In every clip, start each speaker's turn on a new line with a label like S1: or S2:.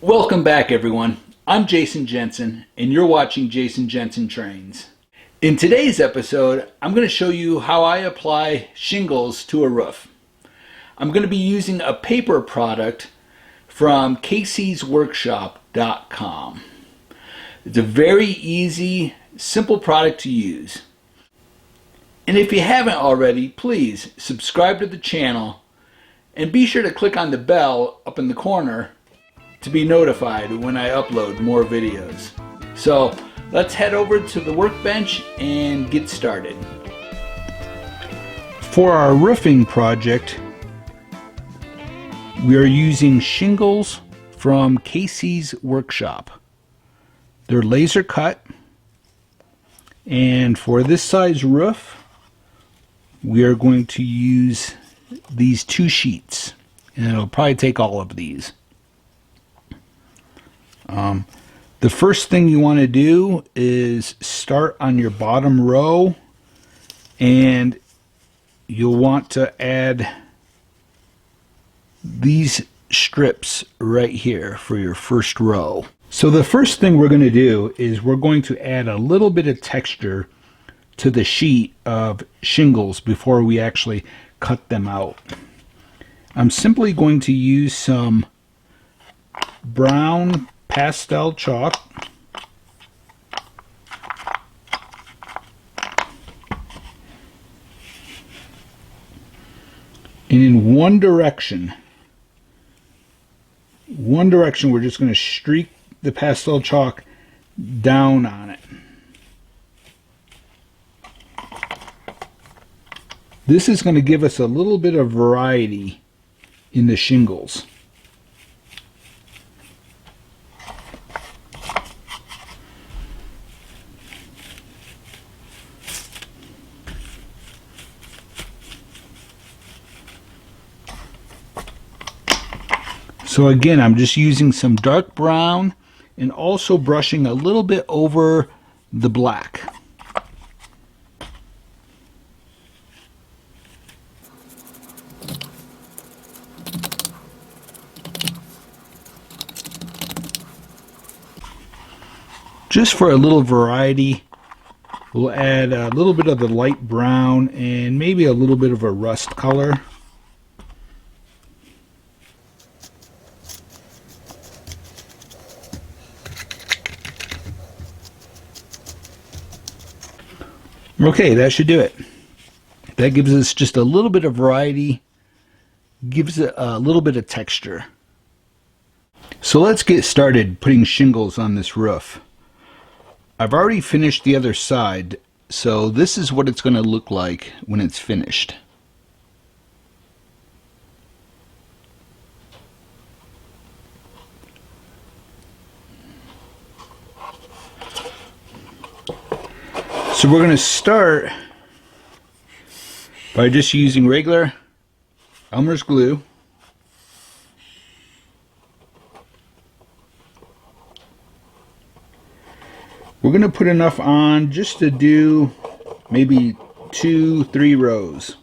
S1: Welcome back, everyone. I'm Jason Jensen, and you're watching Jason Jensen Trains. In today's episode, I'm going to show you how I apply shingles to a roof. I'm going to be using a paper product from caseysworkshop.com. It's a very easy, simple product to use. And if you haven't already, please subscribe to the channel and be sure to click on the bell up in the corner to be notified when I upload more videos. So let's head over to the workbench and get started. For our roofing project, we are using shingles from Casey's Workshop. They're laser cut, and for this size roof we are going to use these 2 sheets, and it'll probably take all of these. The first thing you want to do is start on your bottom row, and you'll want to add these strips right here for your first row. So the first thing we're going to do is we're going to add a little bit of texture to the sheet of shingles before we actually cut them out. I'm simply going to use some brown pastel chalk and in one direction we're just going to streak the pastel chalk down on it. This is going to give us a little bit of variety in the shingles. So again, I'm just using some dark brown and also brushing a little bit over the black. Just for a little variety, we'll add a little bit of the light brown and maybe a little bit of a rust color. Okay, that should do it. That gives us just a little bit of variety, gives it a little bit of texture. So let's get started putting shingles on this roof. I've already finished the other side, so this is what it's going to look like when it's finished. So we're going to start by just using regular Elmer's glue. We're going to put enough on just to do maybe 2-3 rows.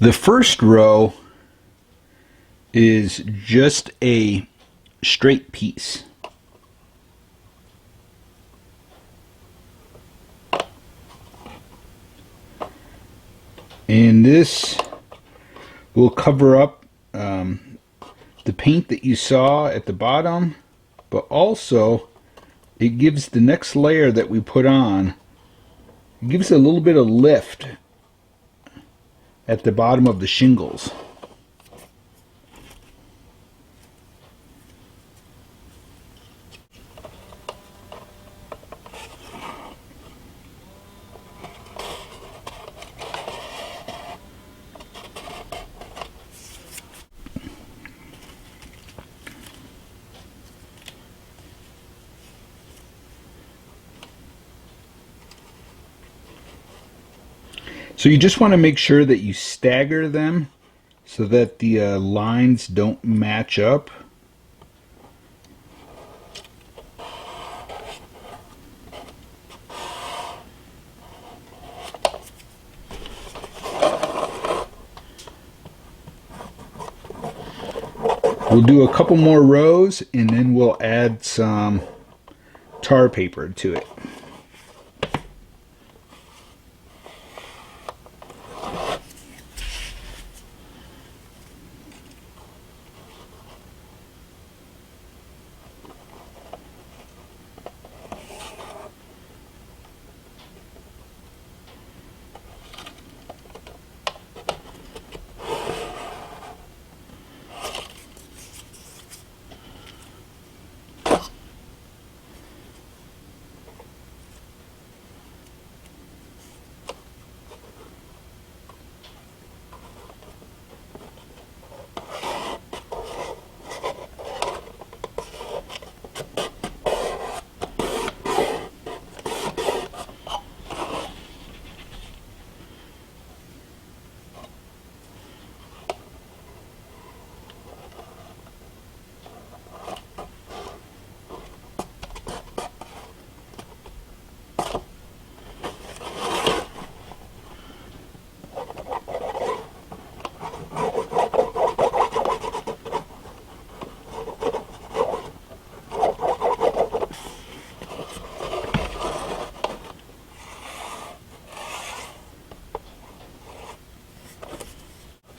S1: The first row is just a straight piece. And this will cover up the paint that you saw at the bottom, but also it gives the next layer that we put on, it gives a little bit of lift at the bottom of the shingles. So you just want to make sure that you stagger them so that the lines don't match up. We'll do a couple more rows and then we'll add some tar paper to it.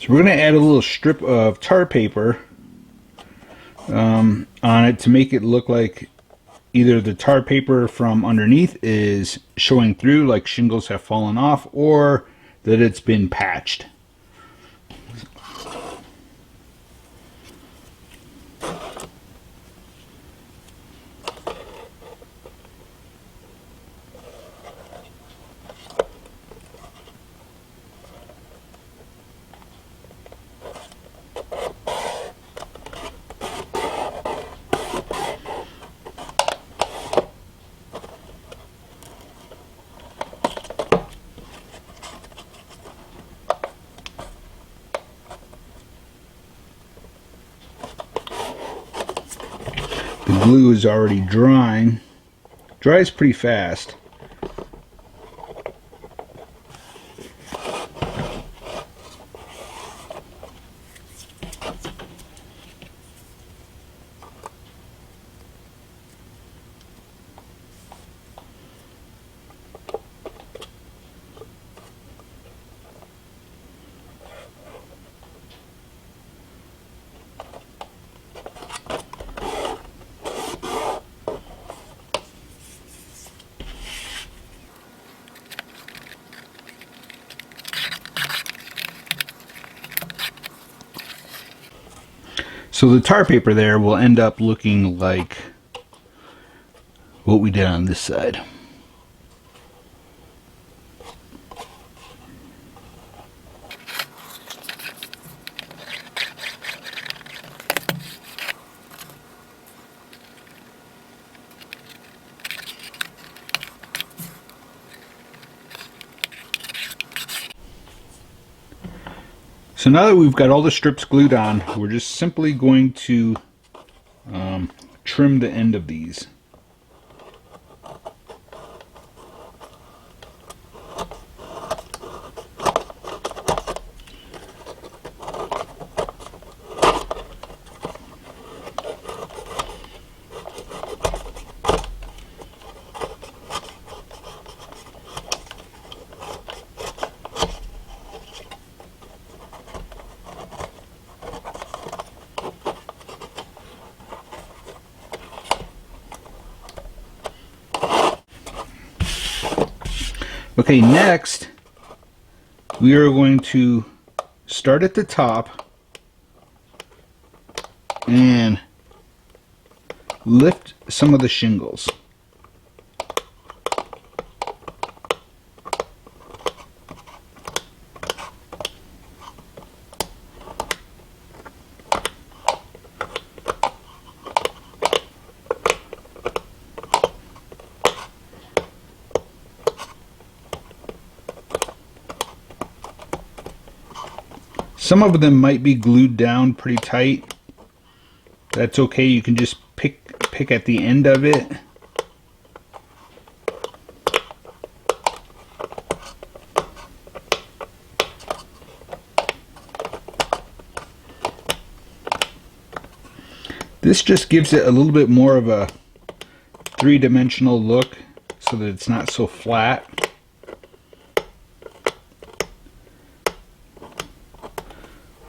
S1: So we're going to add a little strip of tar paper on it to make it look like either the tar paper from underneath is showing through, like shingles have fallen off, or that it's been patched. The glue is already drying. Dries pretty fast. So the tar paper there will end up looking like what we did on this side. So now that we've got all the strips glued on, we're just simply going to trim the end of these. Okay, next we are going to start at the top and lift some of the shingles. Some of them might be glued down pretty tight. That's okay, you can just pick at the end of it. This just gives it a little bit more of a three-dimensional look so that it's not so flat.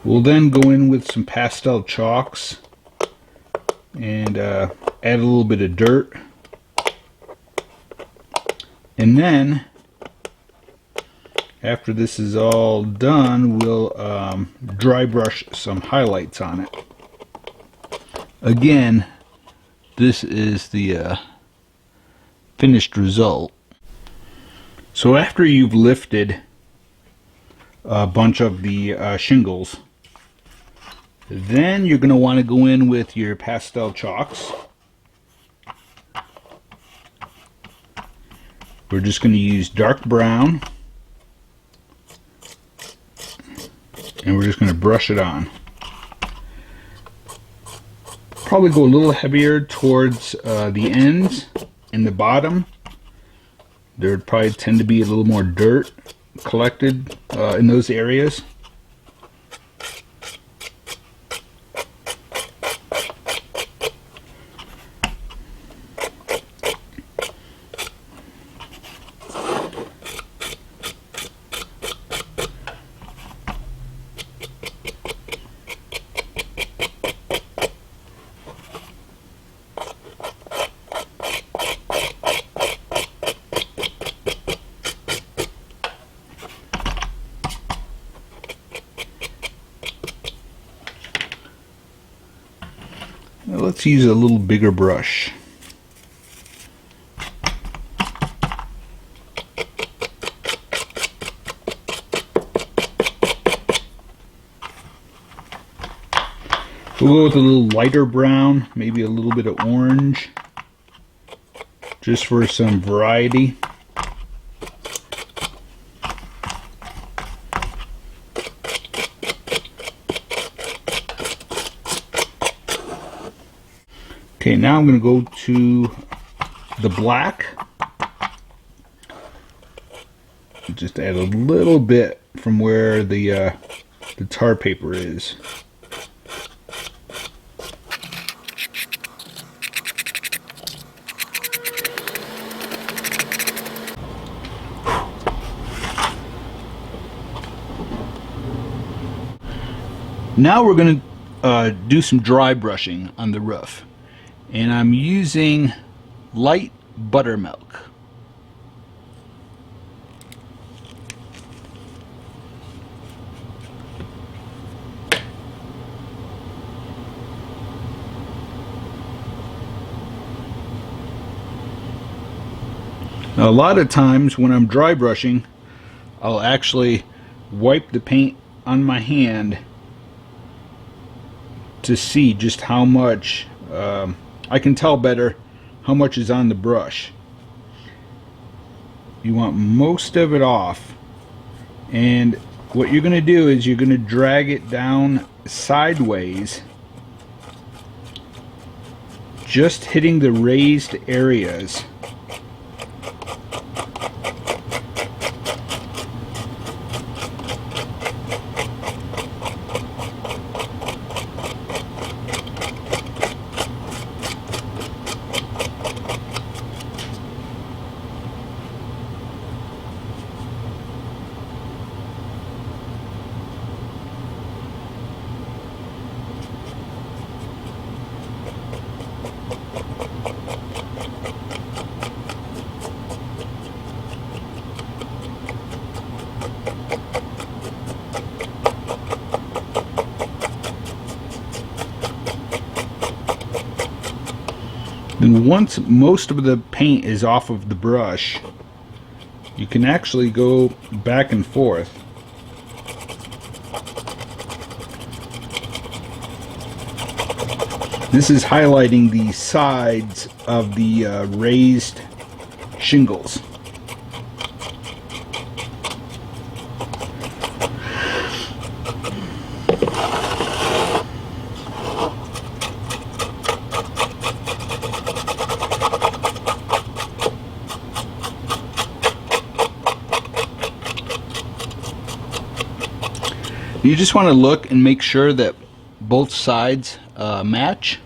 S1: We'll then go in with some pastel chalks and add a little bit of dirt. And then, after this is all done, we'll dry brush some highlights on it. Again, this is the finished result. So after you've lifted a bunch of the shingles, then you're going to want to go in with your pastel chalks. We're just going to use dark brown, and we're just going to brush it on. Probably go a little heavier towards the ends and the bottom. There would probably tend to be a little more dirt collected in those areas. Let's use a little bigger brush. We'll go with a little lighter brown, maybe a little bit of orange, just for some variety. Okay, now I'm going to go to the black. Just add a little bit from where the tar paper is. Now we're going to do some dry brushing on the roof. And I'm using light buttermilk. Now, a lot of times when I'm dry brushing, I'll actually wipe the paint on my hand to see just how much I can tell better how much is on the brush. You want most of it off, and what you're going to do is you're going to drag it down sideways, just hitting the raised areas. Then once most of the paint is off of the brush, you can actually go back and forth. This is highlighting the sides of the raised shingles. You just want to look and make sure that both sides match.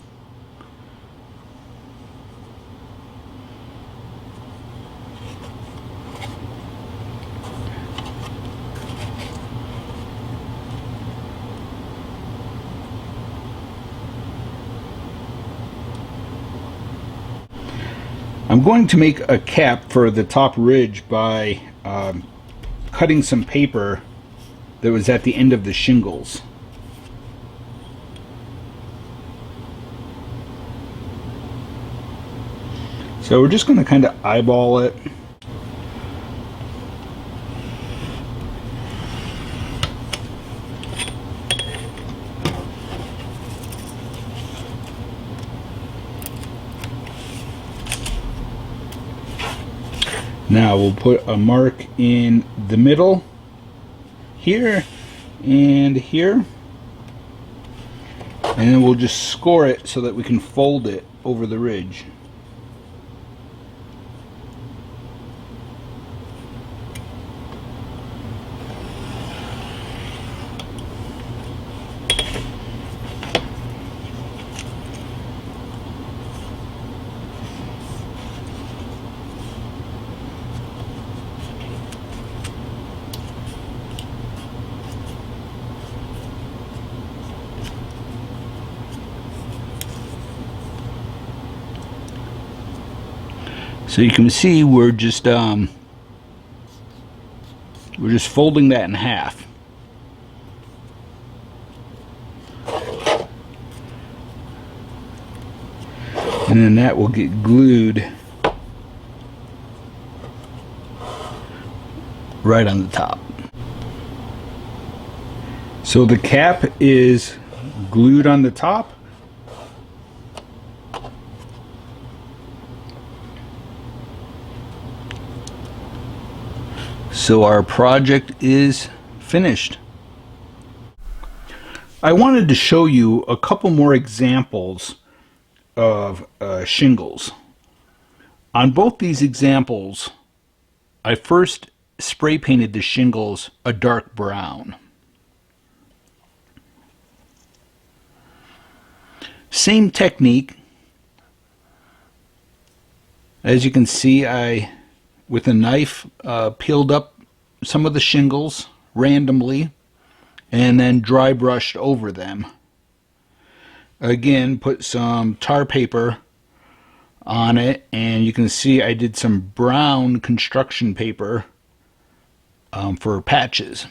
S1: I'm going to make a cap for the top ridge by cutting some paper that was at the end of the shingles. So we're just going to kind of eyeball it. Now we'll put a mark in the middle, here and here, and then we'll just score it so that we can fold it over the ridge. So you can see we're just folding that in half. And then that will get glued right on the top. So the cap is glued on the top. So our project is finished. I wanted to show you a couple more examples of shingles. On both these examples, I first spray painted the shingles a dark brown. Same technique. As you can see, I, with a knife, peeled up some of the shingles randomly and then dry brushed over them. Again, put some tar paper on it, and you can see I did some brown construction paper for patches.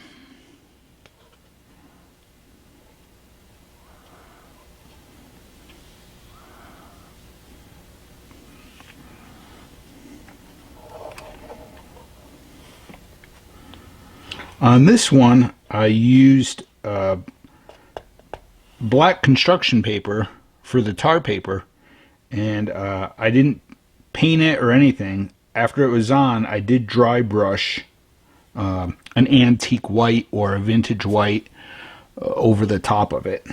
S1: On this one, I used black construction paper for the tar paper, and I didn't paint it or anything. After it was on, I did dry brush an antique white or a vintage white over the top of it.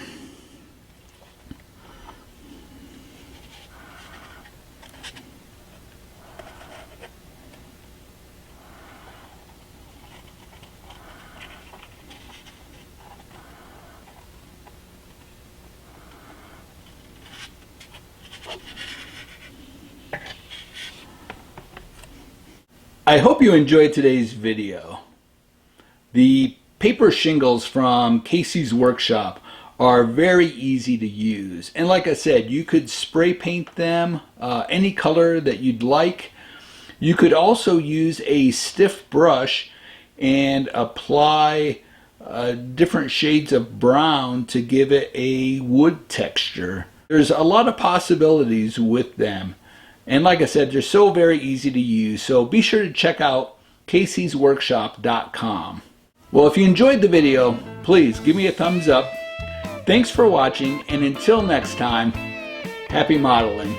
S1: I hope you enjoyed today's video. The paper shingles from Casey's workshop are very easy to use. And like I said, you could spray paint them any color that you'd like. You could also use a stiff brush and apply different shades of brown to give it a wood texture. There's a lot of possibilities with them. And like I said, they're so very easy to use. So be sure to check out caseysworkshop.com. Well, if you enjoyed the video, please give me a thumbs up. Thanks for watching, and until next time, happy modeling.